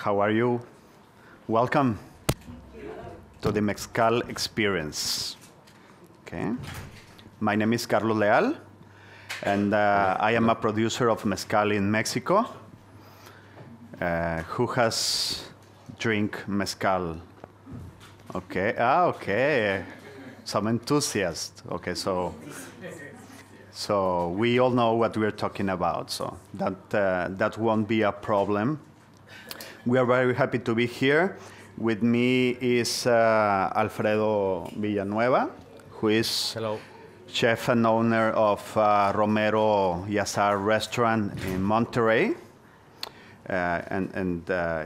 How are you? Welcome to the Mezcal experience. Okay. My name is Carlos Leal, and I am a producer of Mezcal in Mexico. Who has drink Mezcal? Okay. Okay. Some enthusiast. Okay, so we all know what we're talking about, so that won't be a problem. We are very happy to be here. With me is Alfredo Villanueva, who is Hello. chef and owner of Romero Yazar restaurant in Monterrey.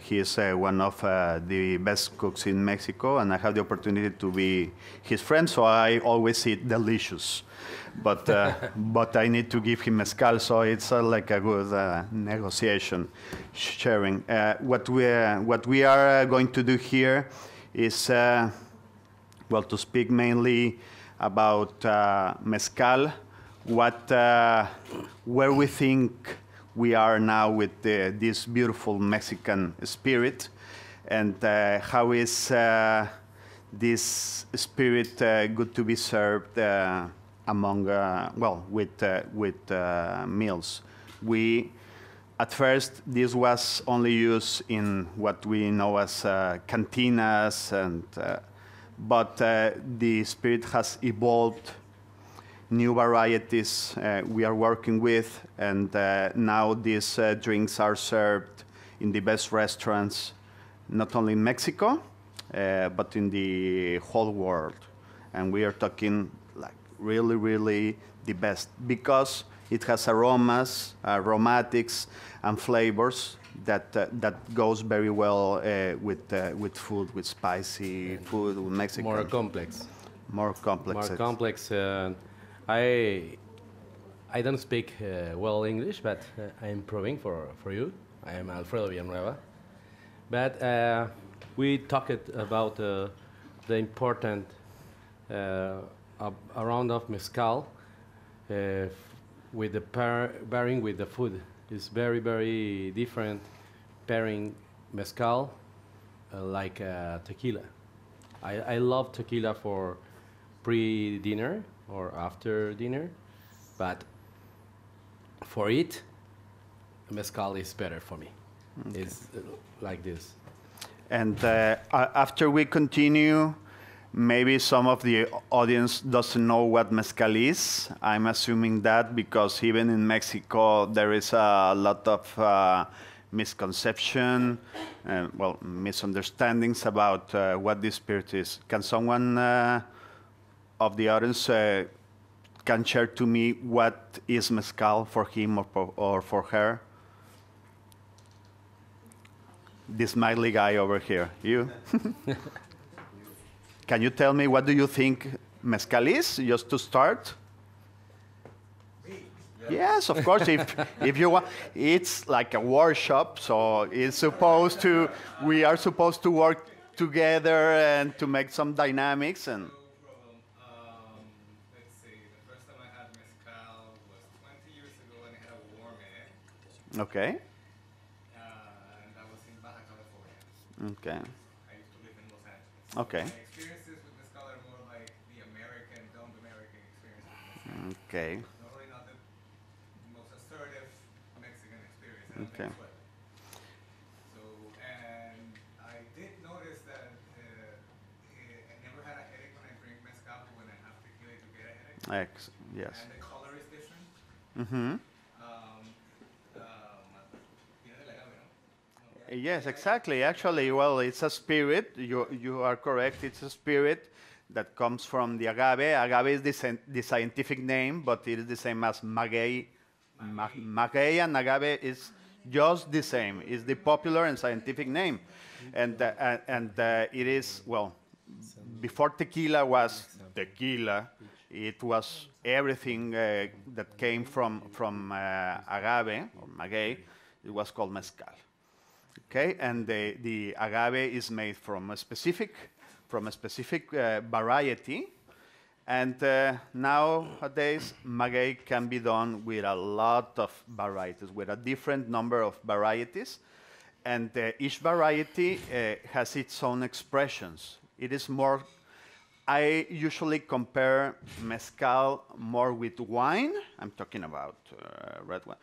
He is one of the best cooks in Mexico, and I have the opportunity to be his friend, so I always eat delicious. But I need to give him mezcal, so it's like a good negotiation, sharing. What we are going to do here is, well, to speak mainly about mezcal, where we think we are now with this beautiful Mexican spirit, and how is this spirit good to be served among, well, with meals. At first, this was only used in what we know as cantinas, but the spirit has evolved. New varieties we are working with, and now these drinks are served in the best restaurants, not only in Mexico, but in the whole world. And we are talking like really, really the best, because it has aromas, aromatics, and flavors that goes very well with food, with spicy food, with Mexican. More complex. More complex. More complex. I don't speak well English, but I'm improving for you. I am Alfredo Villanueva. But we talked about the important around of mezcal with the pairing with the food. It's very, very different pairing mezcal like tequila. I love tequila for pre-dinner or after dinner, but for it, mezcal is better for me. Okay. It's like this. And after we continue, maybe some of the audience doesn't know what mezcal is. I'm assuming that because even in Mexico, there is a lot of misconception, well, misunderstandings about what this spirit is. Can someone of the audience can share to me what is mezcal for him or for her? This smiley guy over here, you? Can you tell me what do you think mezcal is, just to start? Yes, of course. If you want, it's like a workshop, so it's supposed to. We are supposed to work together and to make some dynamics and. Let's see. The first time I had mezcal was 20 years ago, and I had a warm Okay. And that was in Baja California. Okay. I used to live in Los Angeles. Okay. My experiences with mezcal are more like the American, dumb American experiences with mezcal. Okay. Normally not the most assertive Mexican experience. Okay. So, and I did notice that I never had a headache when I drink mezcal, but when I have tequila to get a headache. Yes. And the color is different. Mm-hmm. Yes, exactly. Actually, well, it's a spirit. You are correct. It's a spirit that comes from the agave. Agave is the scientific name, but it is the same as maguey. Maguey and agave is just the same. It's the popular and scientific name, and it is, well, before tequila was tequila. It was everything that came from agave or maguey. It was called mezcal. Okay, and the agave is made from a specific variety, and nowadays maguey can be done with a lot of varieties, with a different number of varieties, And each variety has its own expressions. It is more, I usually compare mezcal more with wine, I'm talking about red wine,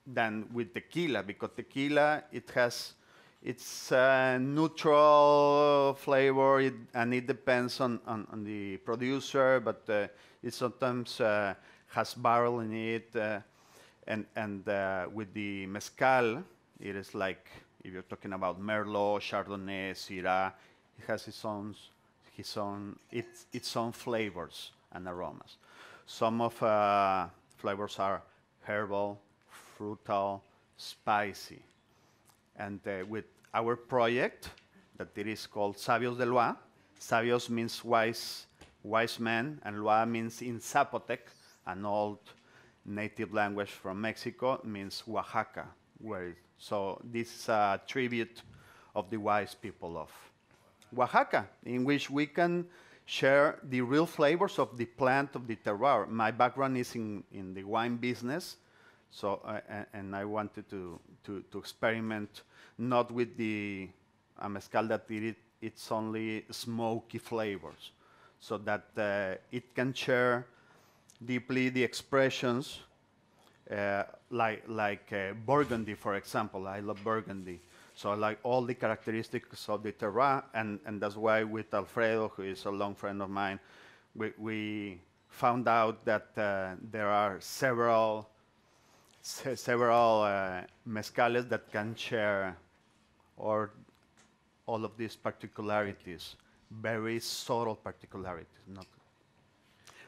than with tequila, because tequila, it has its neutral flavor, and it depends on the producer, but it sometimes has barrel in it, and with the mezcal, it is like, if you're talking about Merlot, Chardonnay, Syrah, it has its own flavors and aromas. Some of flavors are herbal, fruital, spicy. And with our project, that it is called Sabios de Loa, Sabios means wise man, and Loa means in Zapotec, an old native language from Mexico, means Oaxaca. So this is a tribute of the wise people of Oaxaca, in which we can share the real flavors of the plant of the terroir. My background is in the wine business, so and I wanted to experiment not with the mezcal that it's only smoky flavors, so that it can share deeply the expressions, like Burgundy, for example. I love Burgundy. So I like all the characteristics of the terroir, and that's why with Alfredo, who is a long friend of mine, we found out that there are several mezcales that can share all of these particularities, very subtle particularities.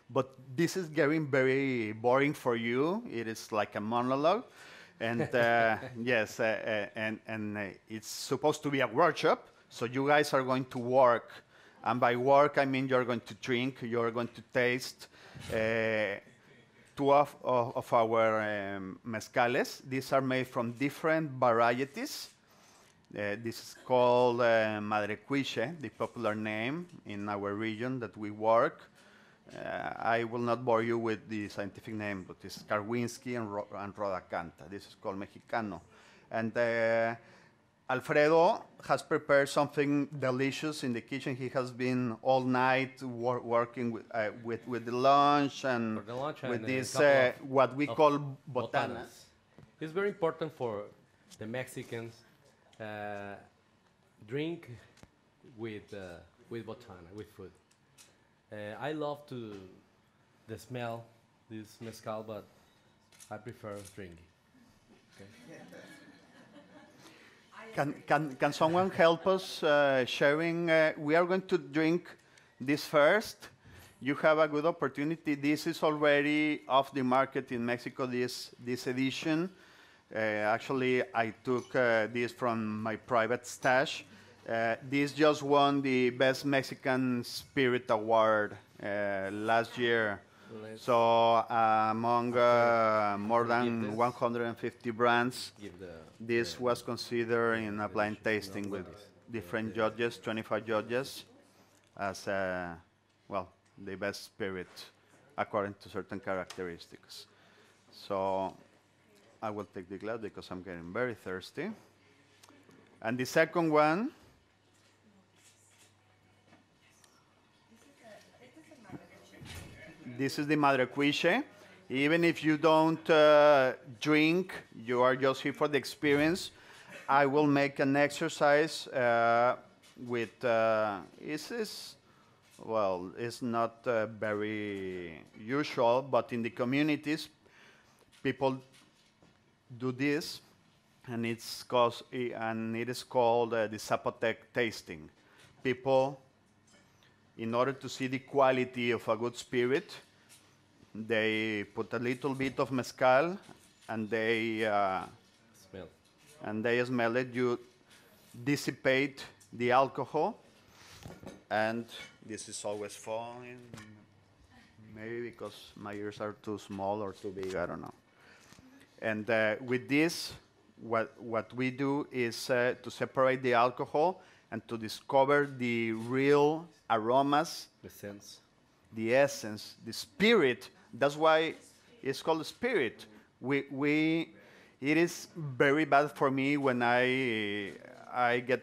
But this is getting very boring for you. It is like a monologue. And yes, and it's supposed to be a workshop, so you guys are going to work. And by work, I mean you're going to drink, you're going to taste two of our mezcales. These are made from different varieties. This is called Madre Cuiche, the popular name in our region that we work. I will not bore you with the scientific name, but it's Karwinski and Rodacanta. This is called Mexicano. And Alfredo has prepared something delicious in the kitchen. He has been all night working with the lunch and with this, what we call botanas. It's very important for the Mexicans drink with botana, with food. I love the smell this mezcal, but I prefer drinking. Okay. Can someone help us sharing? We are going to drink this first. You have a good opportunity. This is already off the market in Mexico, this edition. Actually, I took this from my private stash. This just won the Best Mexican Spirit Award last year. So among more than 150 brands, this was considered in a blind tasting with different judges, 25 judges, as well, the best spirit according to certain characteristics. So I will take the glass because I'm getting very thirsty. And the second one, this is the Madre Cuiche. Even if you don't drink, you are just here for the experience. I will make an exercise with, well, it's not very usual, but in the communities, people do this, and it is called the Zapotec tasting. People, in order to see the quality of a good spirit, they put a little bit of mezcal, and they smell it. You dissipate the alcohol, and this is always falling. Maybe because my ears are too small or too big, I don't know. And with this, what we do is to separate the alcohol and to discover the real aromas, the essence, the spirit. That's why it's called spirit. We It is very bad for me when I get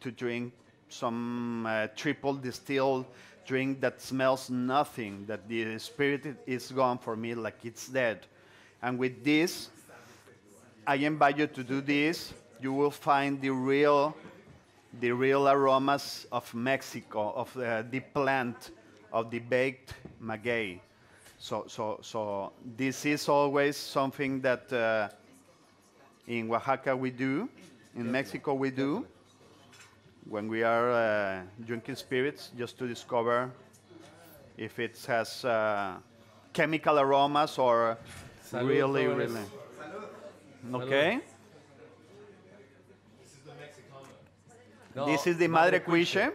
to drink some triple distilled drink that smells nothing, that the spirit is gone for me, like it's dead. And with this, I invite you to do this. You will find the real aromas of Mexico, of the plant, of the baked maguey. So this is always something that in Oaxaca we do, in Mexico we do, when we are drinking spirits, just to discover if it has chemical aromas or Salud, really, jóvenes. really. Okay. No, This is the Madre Cuiche.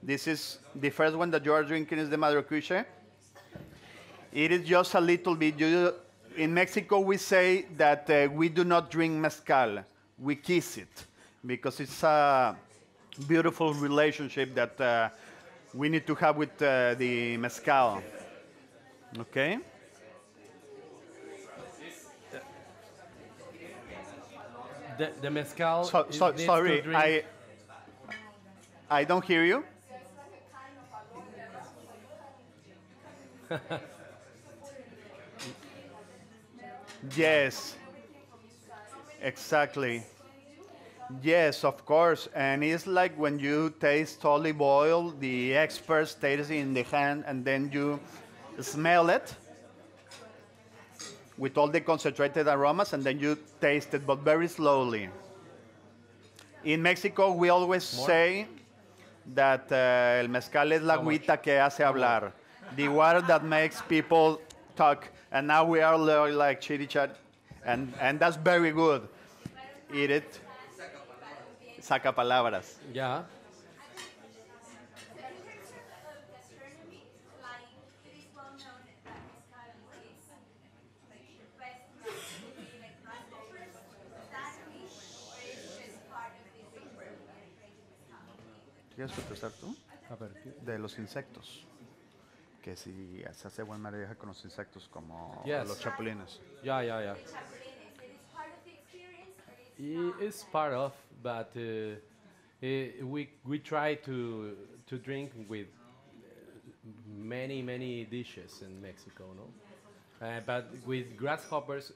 This is the first one that you are drinking is the Madre Cuiche. It is just a little bit. In Mexico, we say that we do not drink mezcal. We kiss it because it's a beautiful relationship that we need to have with the mezcal. Okay? The mezcal. Needs Sorry, to drink. I don't hear you. Yes, exactly. Yes, of course. And it's like when you taste olive oil, the experts taste it in the hand and then you smell it with all the concentrated aromas and then you taste it, but very slowly. In Mexico, we always say that el mezcal es la agüita que hace hablar, the water that makes people talk. And now we are like chitty chat, and that's very good. Eat it. Saca palabras. Yeah. ¿Quieres contestar tú? A ver, De los insectos. Que si se hace buen maridaje con los insectos como Yes. los chapulines. yeah. It's part of, but we try to drink with many dishes in Mexico, no? But with grasshoppers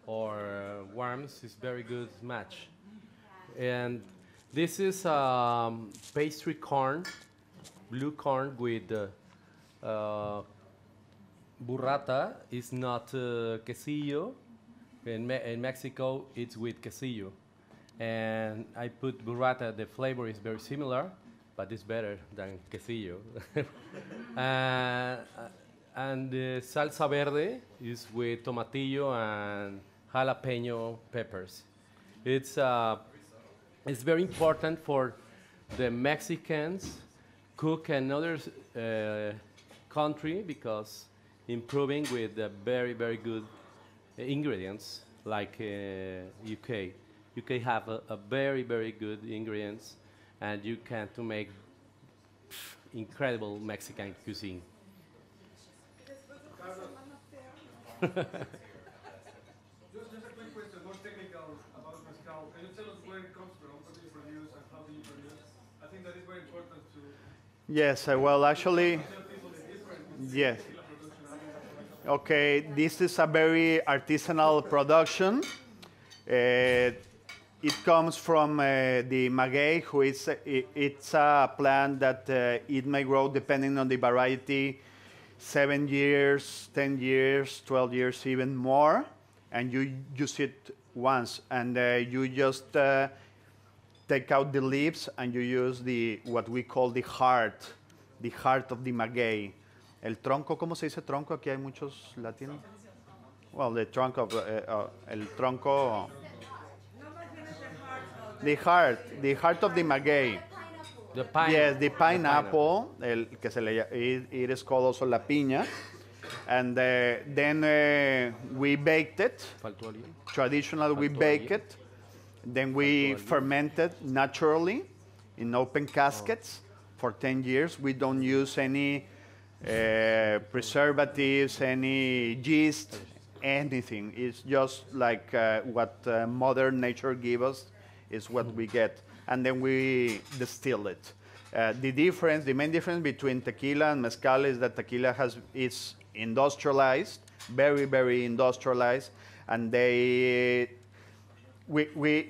or worms is very good match. And this is pastry corn, blue corn with burrata. Is not quesillo. In Mexico, it's with quesillo. And I put burrata. The flavor is very similar, but it's better than quesillo. And the salsa verde is with tomatillo and jalapeno peppers. It's very important for the Mexicans cook another country because improving with the very good ingredients like UK. UK have a very good ingredients and you can to make incredible Mexican cuisine. Just a quick question, more technical about mezcal. Can you tell us where it comes from, what do you produce, and how do you produce? I think that is very important to Yes, well, actually, tell people the difference yes. in tequila production. Okay, this is a very artisanal production. It comes from the maguey, it's a plant that it may grow depending on the variety, 7 years, 10 years, 12 years, even more. And you use it once, and you just take out the leaves, and you use what we call the heart of the maguey. El tronco, ¿cómo se dice tronco? Aquí hay muchos latinos. Well, the trunk of el tronco. The heart of the maguey. The pine. Yes, the pineapple, el que it is called also la piña. And then we baked it. Faltó alguien. Traditionally, we bake it. Then we ferment it naturally in open caskets for 10 years. We don't use any preservatives, any yeast, anything. It's just like what Mother Nature gives us is what we get, and then we distill it. The main difference between tequila and mezcal is that tequila is industrialized, very, very industrialized, and we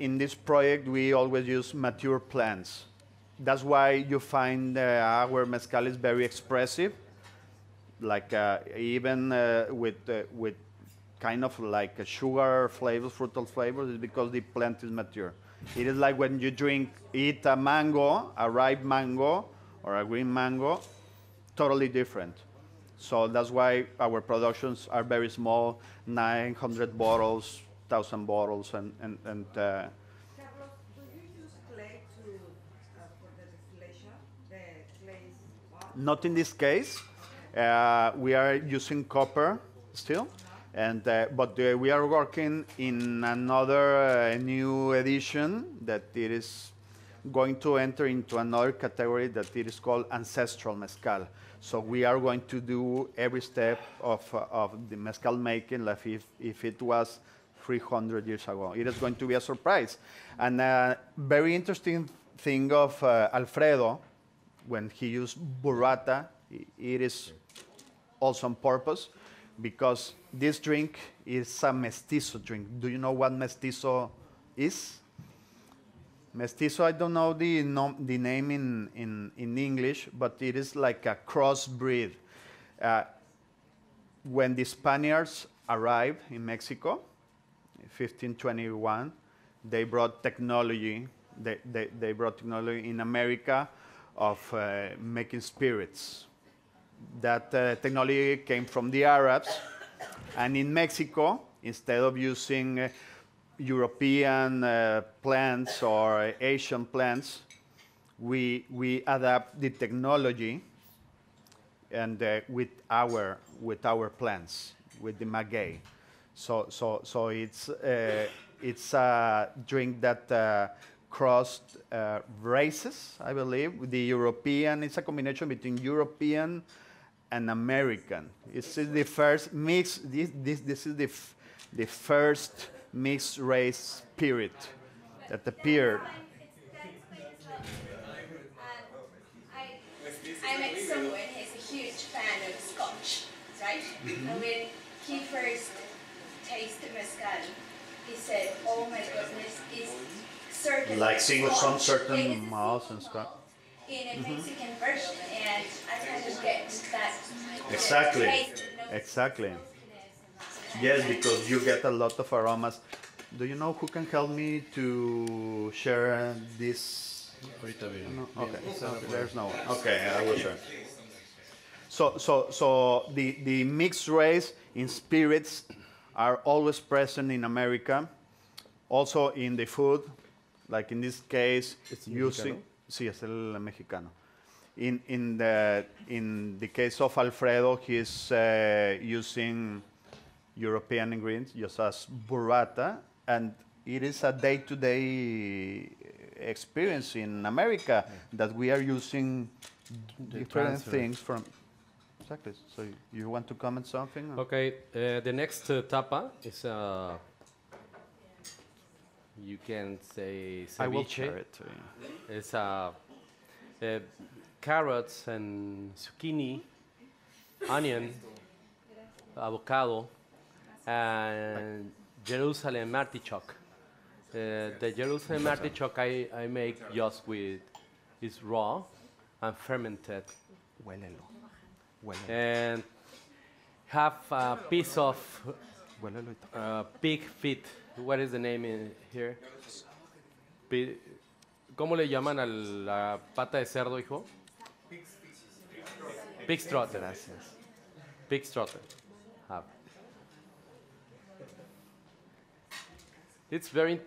in this project we always use mature plants. That's why you find our mezcal is very expressive, like even with kind of like a sugar flavors, fruital flavors, is because the plant is mature. It is like when you eat a mango, a ripe mango or a green mango, totally different. So that's why our productions are very small, 900 bottles, 1,000 bottles, and Carlos, do you use clay for the distillation? The clay pot? not in this case. We are using copper still, but we are working in another new edition that it is going to enter into another category that it is called ancestral mezcal. So we are going to do every step of the mezcal making like if it was 300 years ago. It is going to be a surprise. And very interesting thing of Alfredo, when he used burrata, it is also on purpose because this drink is a mestizo drink. Do you know what mestizo is? Mestizo, I don't know the name in English, but it is like a crossbreed. When the Spaniards arrived in Mexico, in 1521, they brought technology. They brought technology in America of making spirits. That technology came from the Arabs, and in Mexico, instead of using European plants or Asian plants, we adapt the technology and with our plants, with the maguey. So it's a drink that crossed races, I believe. The European, it's a combination between European and American. It's the first mix. This is the first mixed race spirit that appeared. I met someone who's a huge fan of Scotch, right? And when he first tasted mezcal, he said, "Oh my goodness, it's certain Like sing with some Scotch certain mouths and stuff. in a Mexican version," and I kind of get that. Exactly. Taste, Exactly. Yes, because you get a lot of aromas. Do you know who can help me to share this? Ahorita veo. No? Okay, so there's no one. Okay, I will share. So the mixed race in spirits are always present in America, also in the food, like in this case, ¿Es using. mexicano? Sí, es el mexicano. In the case of Alfredo, he's using European ingredients, just as burrata, and it is a day-to-day experience in America that we are using different transfer. things from. Exactly. So you want to comment something? Okay, the next tapa is you can say ceviche. I will share it. To you. It's carrots and zucchini, onion, avocado, and Jerusalem artichoke. The Jerusalem artichoke I make just with is raw and fermented, Huélelo. Huélelo. and have a piece of Huélelo y toca. pig feet. What is the name in here? ¿Cómo le llaman a la pata de cerdo, hijo? Pig's trotter. Gracias. Pig's trotter. Have. It's very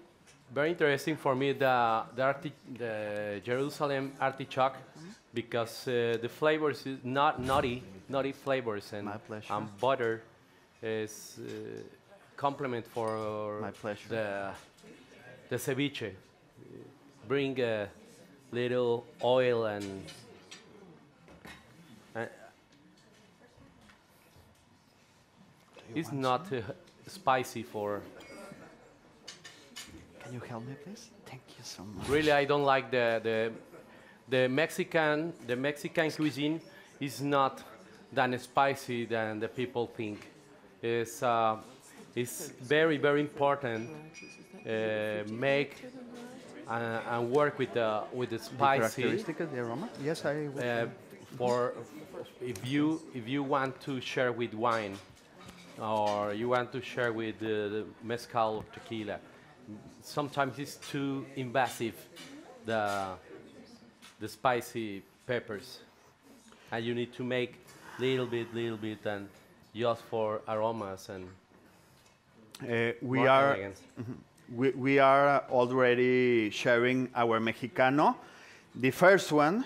interesting for me the Jerusalem artichoke because the flavors is not nutty flavors and My pleasure. butter is complement for My pleasure. the ceviche. Bring a little oil and it's not spicy for. Can you help me, please? Thank you so much. Really, I don't like the Mexican cuisine is not that spicy than the people think. It's very very important make and work with the spicy. Characteristics, the aroma? Yes, I will. For if you want to share with wine or you want to share with the mezcal or tequila, sometimes it's too invasive the spicy peppers, and you need to make little bit and just for aromas and We more are elegance. we are already sharing our Mexicano. The first one,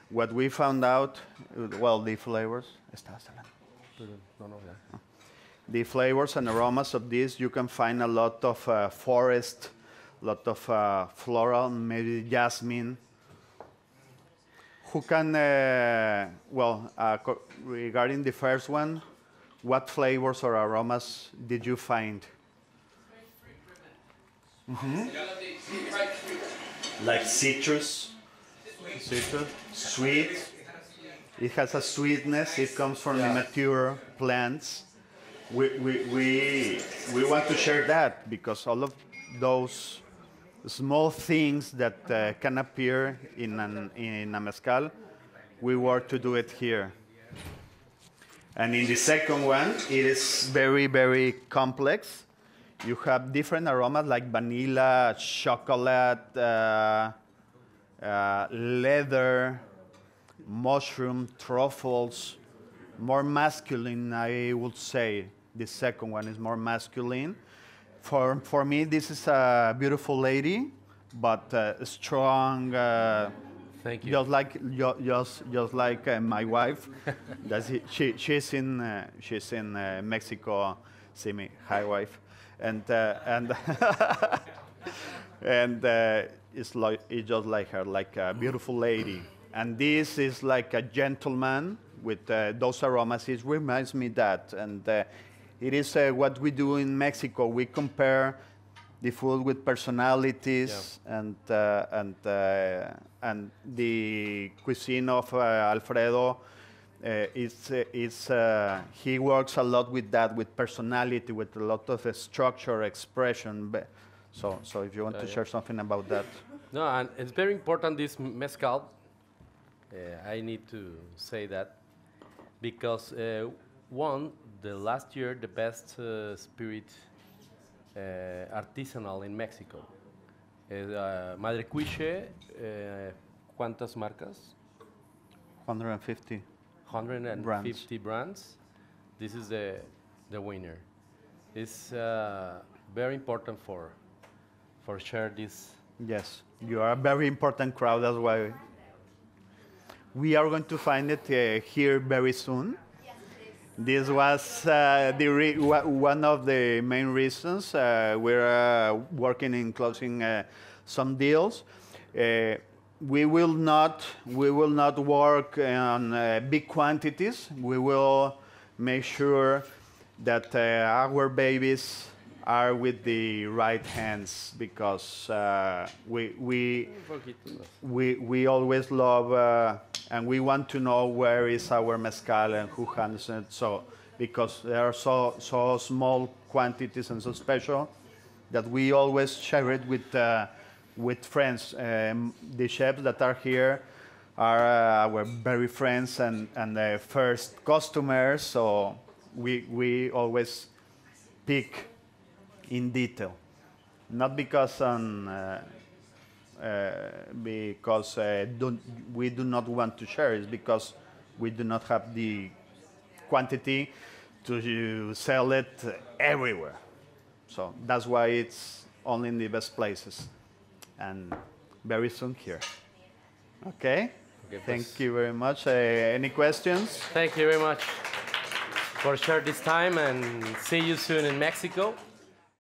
what we found out, well, the flavors. No, yeah. The flavors and aromas of this, you can find a lot of forest, a lot of floral, maybe jasmine. Who can, regarding the first one, what flavors or aromas did you find? Like citrus, sweet. It has a sweetness. It comes from the mature plants. We want to share that because all of those small things that can appear in a mezcal, we want to do it here. And in the second one, it is very, very complex. You have different aromas like vanilla, chocolate, leather, mushroom, truffles, more masculine, I would say. The second one is more masculine. For me, this is a beautiful lady, but strong. Thank you. Just like my wife. She's in Mexico. See me, hi wife, and it's just like her, like a beautiful lady. And this is like a gentleman with those aromas. It reminds me that, and it is what we do in Mexico. We compare the food with personalities, and the cuisine of Alfredo. He works a lot with that, with personality, with a lot of structure, expression. So if you want to share something about that. No, and it's very important, this mezcal. I need to say that because the last year, the best spirit artisanal in Mexico. Madre Cuiche, ¿cuántas marcas? 150. 150 brands. This is the winner. It's very important for share this. Yes, you are a very important crowd. That's why we are going to find it here very soon. This was one of the main reasons we're working in closing some deals. We will not work on big quantities. We will make sure that our babies are with the right hands, because we always love and we want to know where is our mezcal and who handles it. So because they are so small quantities and so special that we always share it with friends. The chefs that are here are our very friends and the first customers. So we always pick in detail, not because we do not want to share. It's because we do not have the quantity to sell it everywhere. So that's why it's only in the best places, and very soon here. Okay? Thank you very much. Any questions? Thank you very much for sharing this time, and see you soon in Mexico.